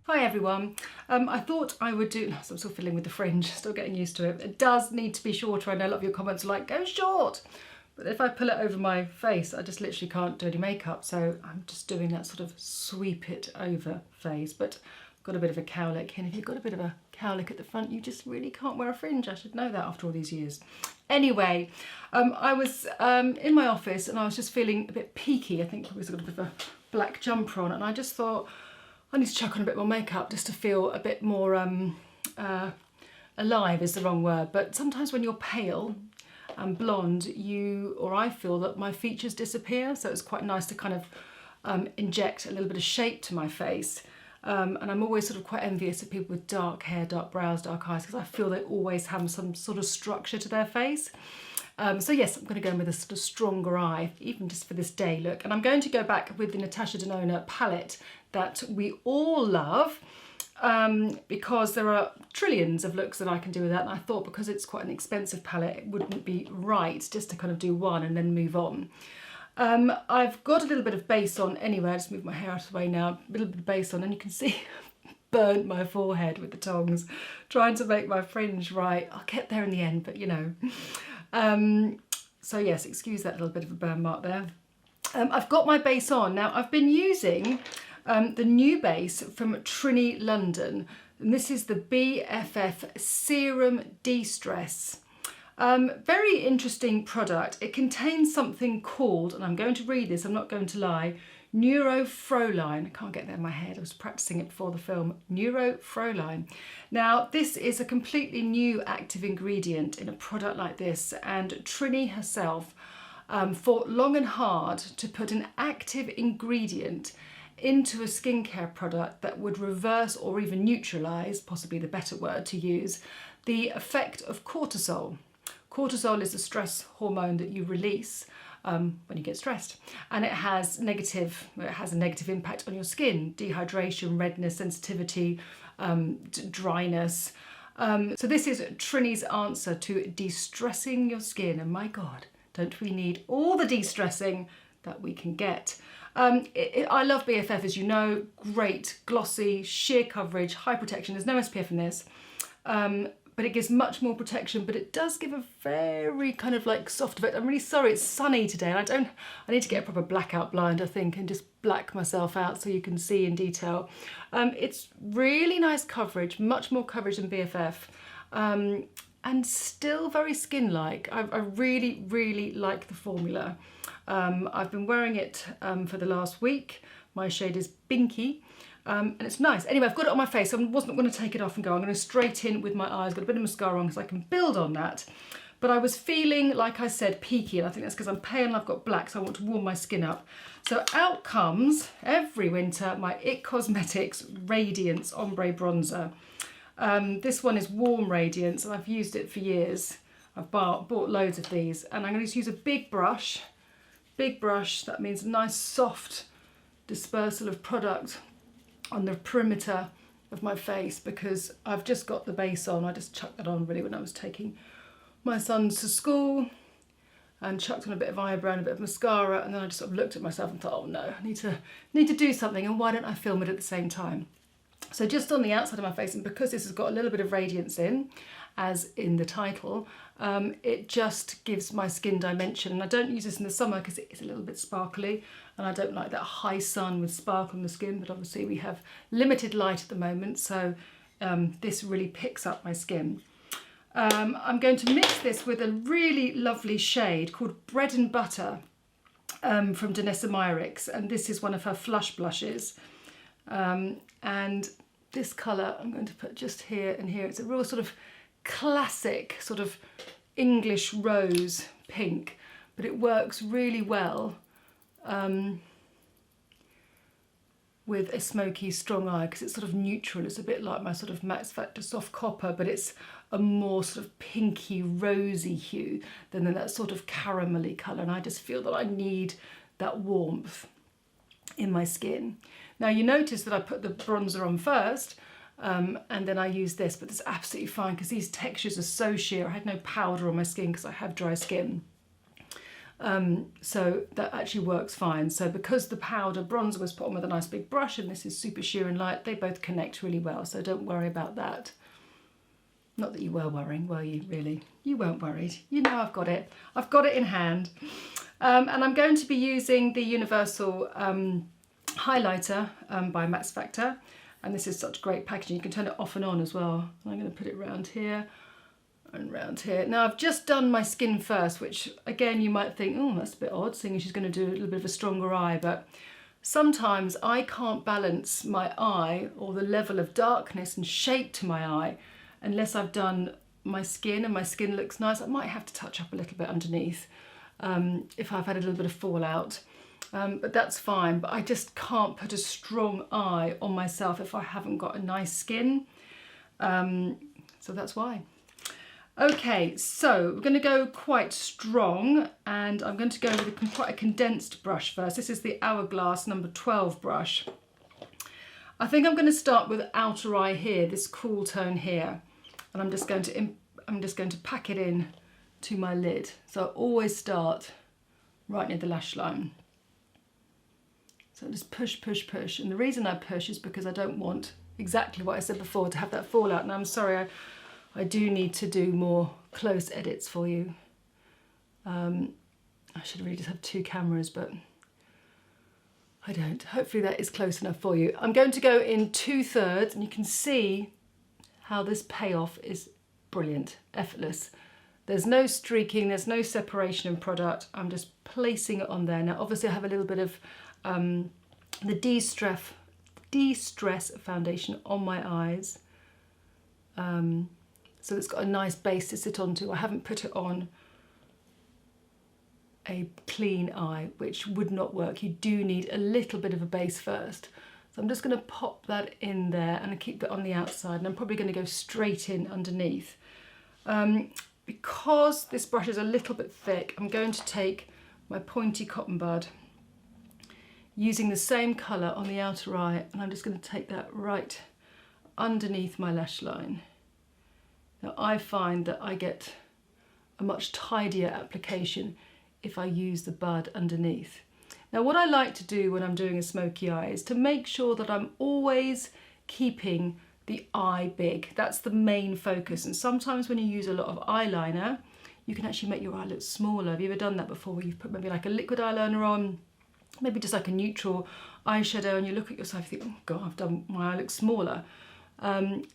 Hi everyone. I thought I would do, so I'm still fiddling with the fringe, still getting used to it. It does need to be shorter. I know a lot of your comments are like, go short. But if I pull it over my face, I just literally can't do any makeup. So I'm just doing that sort of sweep it over phase. But I've got a bit of a cowlick. And if you've got a bit of a cowlick at the front, you just really can't wear a fringe. I should know that after all these years. Anyway, I was in my office and I was just feeling a bit peaky. I think because I've got a bit of a black jumper on. And I just thought, I need to chuck on a bit more makeup just to feel a bit more alive is the wrong word, but sometimes when you're pale and blonde, I feel that my features disappear, so it's quite nice to kind of inject a little bit of shape to my face. And I'm always sort of quite envious of people with dark hair, dark brows, dark eyes, because I feel they always have some sort of structure to their face. So yes, I'm going to go in with a sort of stronger eye, even just for this day look. And I'm going to go back with the Natasha Denona palette that we all love, because there are trillions of looks that I can do with that. And I thought because it's quite an expensive palette, it wouldn't be right just to kind of do one and then move on. I've got a little bit of base on anyway. I just move my hair out of the way now. A little bit of base on, and you can see burnt my forehead with the tongs, trying to make my fringe right. I'll get there in the end, but you know. So yes, excuse that little bit of a burn mark there. I've got my base on. Now I've been using the new base from Trini London, and this is the BFF Serum De-Stress. Very interesting product. It contains something called, and I'm going to read this, I'm not going to lie, Neurofroline. I can't get that in my head. I was practicing it before the film. Neurofroline. Now, this is a completely new active ingredient in a product like this, and Trini herself fought long and hard to put an active ingredient into a skincare product that would reverse or even neutralise, possibly the better word to use, the effect of cortisol. Cortisol is a stress hormone that you release when you get stressed, and it has a negative impact on your skin: dehydration, redness, sensitivity, dryness. So this is Trini's answer to de-stressing your skin, and my God, don't we need all the de-stressing that we can get. I love BFF, as you know. Great, glossy, sheer coverage, high protection. There's no SPF in this. But it gives much more protection, but it does give a very kind of like soft effect. I'm really sorry, it's sunny today, and I need to get a proper blackout blind, I think, and just black myself out so you can see in detail. It's really nice coverage, much more coverage than BFF, and still very skin-like. I really, really like the formula. I've been wearing it for the last week. My shade is Binky. And it's nice. Anyway, I've got it on my face, so I wasn't going to take it off and go. I'm going to straight in with my eyes. Got a bit of mascara on because I can build on that. But I was feeling, like I said, peaky, and I think that's because I'm pale and I've got black, so I want to warm my skin up. So out comes, every winter, my IT Cosmetics Radiance Ombre Bronzer. This one is Warm Radiance, and I've used it for years. I've bought loads of these, and I'm going to use a big brush. Big brush, that means a nice soft dispersal of product on the perimeter of my face, because I've just got the base on. I just chucked that on really when I was taking my sons to school, and chucked on a bit of eyebrow and a bit of mascara, and then I just sort of looked at myself and thought, oh no, I need to do something, and why don't I film it at the same time? So just on the outside of my face, and because this has got a little bit of radiance in, as in the title, it just gives my skin dimension. And I don't use this in the summer because it is a little bit sparkly, and I don't like that high sun with sparkle on the skin, but obviously we have limited light at the moment, so this really picks up my skin. I'm going to mix this with a really lovely shade called Bread and Butter from Danessa Myricks, and this is one of her flush blushes. And this colour I'm going to put just here and here. It's a real sort of classic sort of English rose pink, but it works really well with a smoky strong eye, because it's sort of neutral. It's a bit like my sort of Max Factor Soft Copper, but it's a more sort of pinky rosy hue than that sort of caramelly colour, and I just feel that I need that warmth in my skin. Now you notice that I put the bronzer on first, and then I use this, but that's absolutely fine because these textures are so sheer. I had no powder on my skin because I have dry skin. So that actually works fine. So because the powder bronzer was put on with a nice big brush and this is super sheer and light, they both connect really well, so don't worry about that. Not that you were worrying, were you, really? You weren't worried. You know I've got it. I've got it in hand. And I'm going to be using the Universal highlighter by Max Factor. And this is such great packaging. You can turn it off and on as well. I'm going to put it around here and round here. Now I've just done my skin first, which again you might think, oh, that's a bit odd, seeing she's going to do a little bit of a stronger eye, but sometimes I can't balance my eye or the level of darkness and shape to my eye unless I've done my skin and my skin looks nice. I might have to touch up a little bit underneath if I've had a little bit of fallout, but that's fine. But I just can't put a strong eye on myself if I haven't got a nice skin, so that's why. Okay, so we're going to go quite strong, and I'm going to go with quite a condensed brush first. This is the Hourglass number 12 brush. I think I'm going to start with outer eye here, this cool tone here, and I'm just going to pack it in to my lid. So I always start right near the lash line. So just push, push, push, and the reason I push is because I don't want exactly what I said before to have that fallout. And I'm sorry, I do need to do more close edits for you. I should really just have 2 cameras, but I don't. Hopefully that is close enough for you. I'm going to go in 2/3, and you can see how this payoff is brilliant, effortless. There's no streaking, there's no separation in product. I'm just placing it on there. Now obviously I have a little bit of the de-stress foundation on my eyes. So it's got a nice base to sit onto. I haven't put it on a clean eye, which would not work. You do need a little bit of a base first. So I'm just going to pop that in there and keep it on the outside, and I'm probably going to go straight in underneath. Because this brush is a little bit thick, I'm going to take my pointy cotton bud using the same colour on the outer eye, and I'm just going to take that right underneath my lash line. Now I find that I get a much tidier application if I use the bud underneath. Now what I like to do when I'm doing a smoky eye is to make sure that I'm always keeping the eye big. That's the main focus, and sometimes when you use a lot of eyeliner you can actually make your eye look smaller. Have you ever done that before, where you've put maybe like a liquid eyeliner on, maybe just like a neutral eyeshadow, and you look at yourself and think, oh god, I've done my eye look smaller.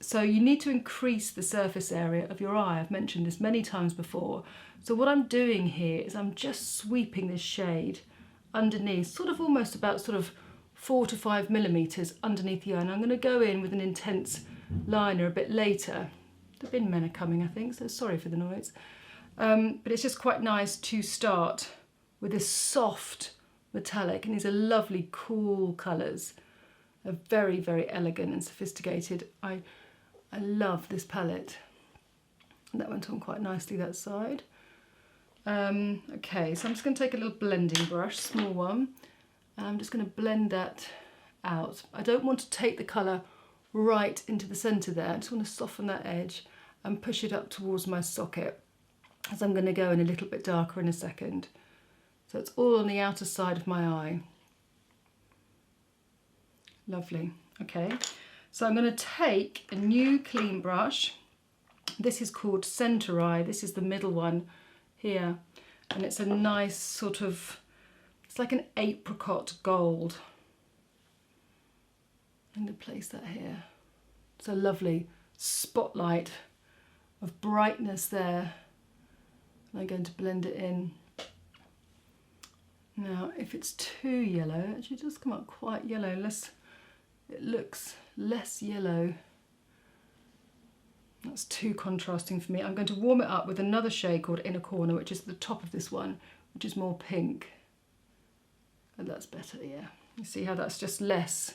So you need to increase the surface area of your eye. I've mentioned this many times before. So what I'm doing here is I'm just sweeping this shade underneath, sort of almost about sort of 4 to 5 millimeters underneath the eye. And I'm going to go in with an intense liner a bit later. The bin men are coming, I think, so sorry for the noise. But it's just quite nice to start with this soft metallic, and these are lovely cool colours. Are very, very elegant and sophisticated. I love this palette. That went on quite nicely, that side. Okay, so I'm just going to take a little blending brush, small one, and I'm just going to blend that out. I don't want to take the colour right into the centre there. I just want to soften that edge and push it up towards my socket, as I'm going to go in a little bit darker in a second. So it's all on the outer side of my eye. Lovely. Okay, so I'm going to take a new clean brush. This is called Centre Eye. This is the middle one here, and it's a nice sort of, it's like an apricot gold. I'm going to place that here. It's a lovely spotlight of brightness there. And I'm going to blend it in. Now, if it's too yellow, it actually does come up quite yellow. It looks less yellow. That's too contrasting for me. I'm going to warm it up with another shade called Inner Corner, which is at the top of this one, which is more pink. And that's better, yeah. You see how that's just less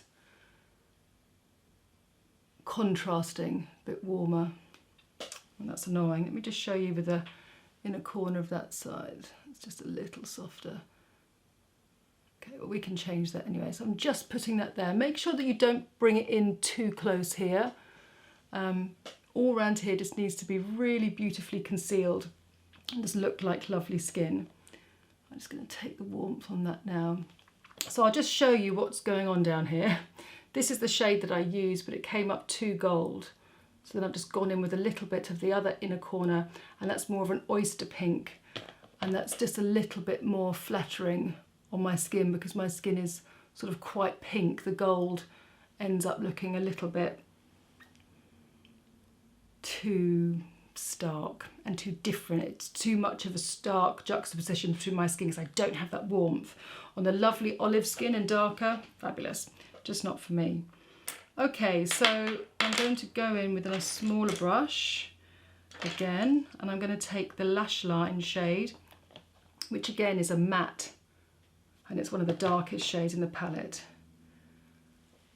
contrasting, a bit warmer. And that's annoying. Let me just show you with the inner corner of that side. It's just a little softer. Okay, well, we can change that anyway. So I'm just putting that there. Make sure that you don't bring it in too close here. All around here just needs to be really beautifully concealed and just look like lovely skin. I'm just going to take the warmth on that now. So I'll just show you what's going on down here. This is the shade that I used, but it came up too gold. So then I've just gone in with a little bit of the other inner corner, and that's more of an oyster pink. And that's just a little bit more flattering on my skin because my skin is sort of quite pink. The gold ends up looking a little bit too stark and too different. It's too much of a stark juxtaposition between my skin because I don't have that warmth. On the lovely olive skin and darker, fabulous, just not for me. Okay, so I'm going to go in with a smaller brush again, and I'm going to take the Lash Line shade, which again is a matte, and it's one of the darkest shades in the palette.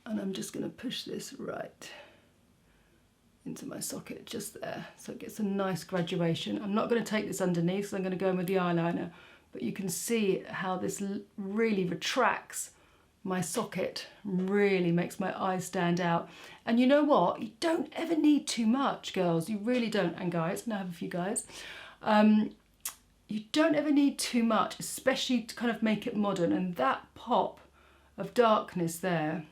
And I'm just going to push this right into my socket just there, so it gets a nice graduation. I'm not going to take this underneath, so I'm going to go in with the eyeliner, but you can see how this really retracts my socket, really makes my eyes stand out. And you know what? You don't ever need too much, girls. You really don't. And guys, and I have a few guys. You don't ever need too much, especially to kind of make it modern. And that pop of darkness there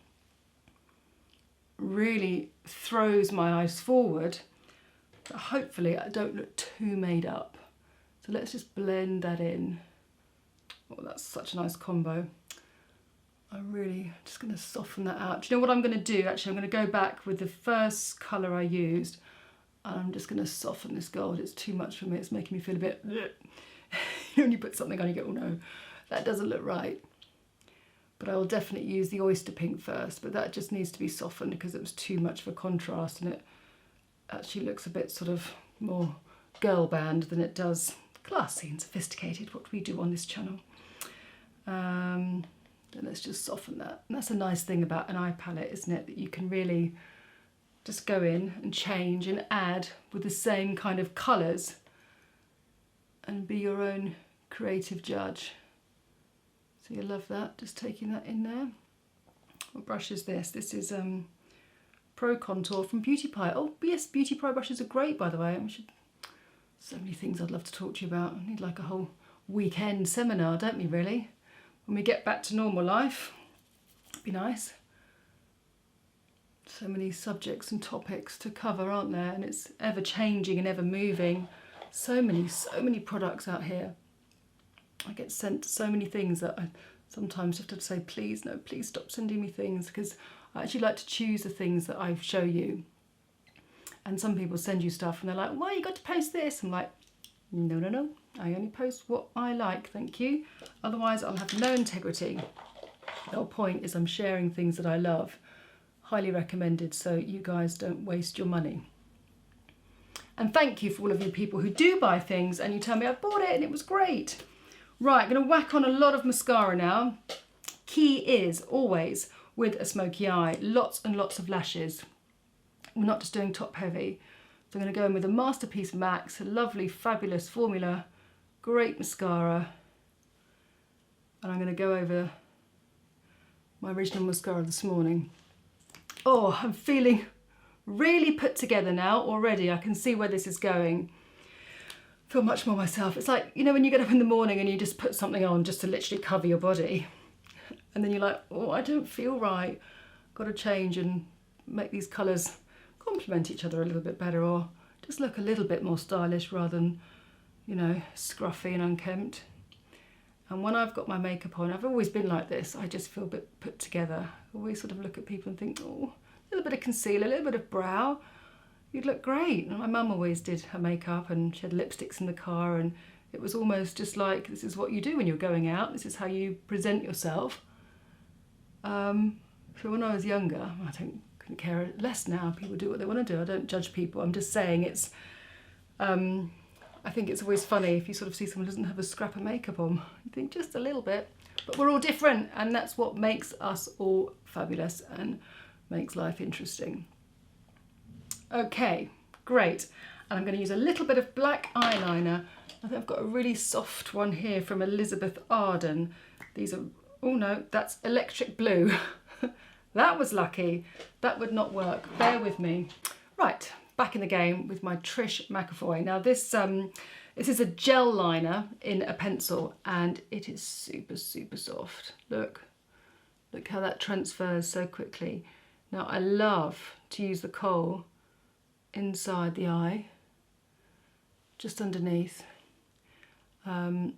really throws my eyes forward. But hopefully I don't look too made up. So let's just blend that in. Oh, that's such a nice combo. I'm really just going to soften that out. Do you know what I'm going to do? Actually, I'm going to go back with the first colour I used, and I'm just going to soften this gold. It's too much for me. It's making me feel a bit... When you put something on, you go, oh no, that doesn't look right. But I will definitely use the oyster pink first, but that just needs to be softened because it was too much of a contrast, and it actually looks a bit sort of more girl band than it does classy and sophisticated, what we do on this channel. And let's just soften that. And that's a nice thing about an eye palette, isn't it? That you can really just go in and change and add with the same kind of colours and be your own creative judge. So you love that, just taking that in there. What brush is this? This is Pro Contour from Beauty Pie. Oh yes, Beauty Pie brushes are great, by the way. So many things I'd love to talk to you about. I need like a whole weekend seminar, don't we really? When we get back to normal life, it'd be nice. So many subjects and topics to cover, aren't there? And it's ever changing and ever moving. So many products out here. I get sent so many things that I sometimes have to say, please, no, please stop sending me things, because I actually like to choose the things that I show you. And some people send you stuff and they're like, why you got to post this? I'm like, no, I only post what I like, thank you. Otherwise I'll have no integrity. The whole point is I'm sharing things that I love. Highly recommended, so you guys don't waste your money. And thank you for all of you people who do buy things and you tell me I bought it and it was great. Right, I'm going to whack on a lot of mascara now. Key is always with a smoky eye, lots and lots of lashes. We're not just doing top heavy. So I'm going to go in with a Masterpiece Max, a lovely, fabulous formula, great mascara. And I'm going to go over my original mascara this morning. Oh, I'm feeling really put together now already. I can see where this is going. I feel much more myself. It's like, you know, when you get up in the morning and you just put something on just to literally cover your body. And then you're like, oh, I don't feel right. Got to change and make these colours complement each other a little bit better, or just look a little bit more stylish rather than, you know, scruffy and unkempt. And when I've got my makeup on, I've always been like this. I just feel a bit put together. I always sort of look at people and think, oh, a little bit of concealer, a little bit of brow. You'd look great. And my mum always did her makeup and she had lipsticks in the car, and it was almost just like, this is what you do when you're going out. This is how you present yourself. So when I was younger, I couldn't care less now. People do what they want to do. I don't judge people. I'm just saying it's, I think it's always funny if you sort of see someone who doesn't have a scrap of makeup on. You think just a little bit, but we're all different, and that's what makes us all fabulous and makes life interesting. Okay, great. And I'm going to use a little bit of black eyeliner. I think I've got a really soft one here from Elizabeth Arden. These are, oh no, that's electric blue. That was lucky. That would not work. Bear with me. Right, back in the game with my Trish McAvoy. Now this This is a gel liner in a pencil, and it is super, super soft. Look how that transfers so quickly. Now I love to use the kohl inside the eye, just underneath. Oh,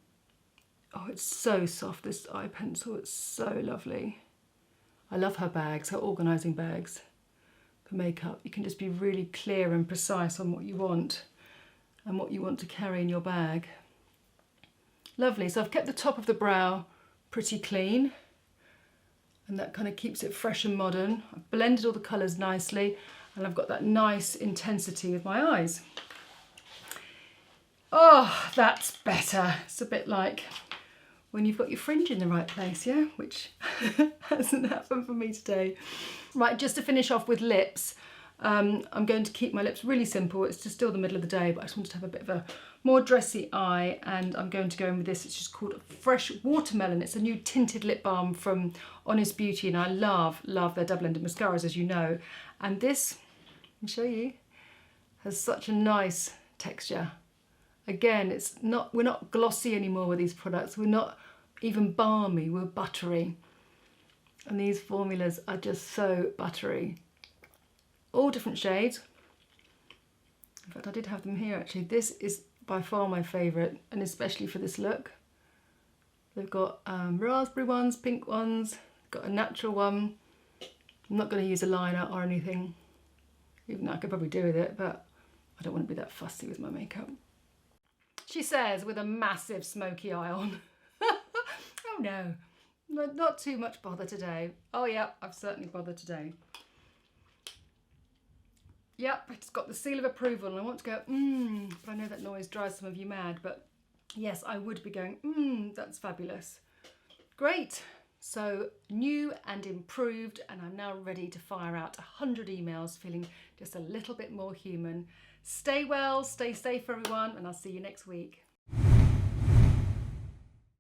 it's so soft, this eye pencil, it's so lovely. I love her bags, her organising bags for makeup. You can just be really clear and precise on what you want and what you want to carry in your bag. Lovely, so I've kept the top of the brow pretty clean, and that kind of keeps it fresh and modern. I've blended all the colours nicely, and I've got that nice intensity with my eyes. Oh, that's better. It's a bit like when you've got your fringe in the right place, yeah? Which hasn't happened for me today. Right, just to finish off with lips, I'm going to keep my lips really simple. It's just still the middle of the day, but I just wanted to have a bit of a more dressy eye, and I'm going to go in with this. It's just called Fresh Watermelon. It's a new tinted lip balm from Honest Beauty, and I love their double-ended mascaras, as you know. And this, let me show you, has such a nice texture. Again, we're not glossy anymore with these products. We're not even balmy, we're buttery. And these formulas are just so buttery. All different shades. In fact, I did have them here actually. This is by far my favourite, and especially for this look. They've got raspberry ones, pink ones, got a natural one. I'm not going to use a liner or anything, even though I could probably do with it, but I don't want to be that fussy with my makeup. She says with a massive smoky eye on. Oh no, not too much bother today. Oh yeah, I've certainly bothered today. Yep, it's got the seal of approval, and I want to go, but I know that noise drives some of you mad, but yes, I would be going, that's fabulous. Great, so new and improved, and I'm now ready to fire out 100 emails, feeling just a little bit more human. Stay well, stay safe everyone, and I'll see you next week.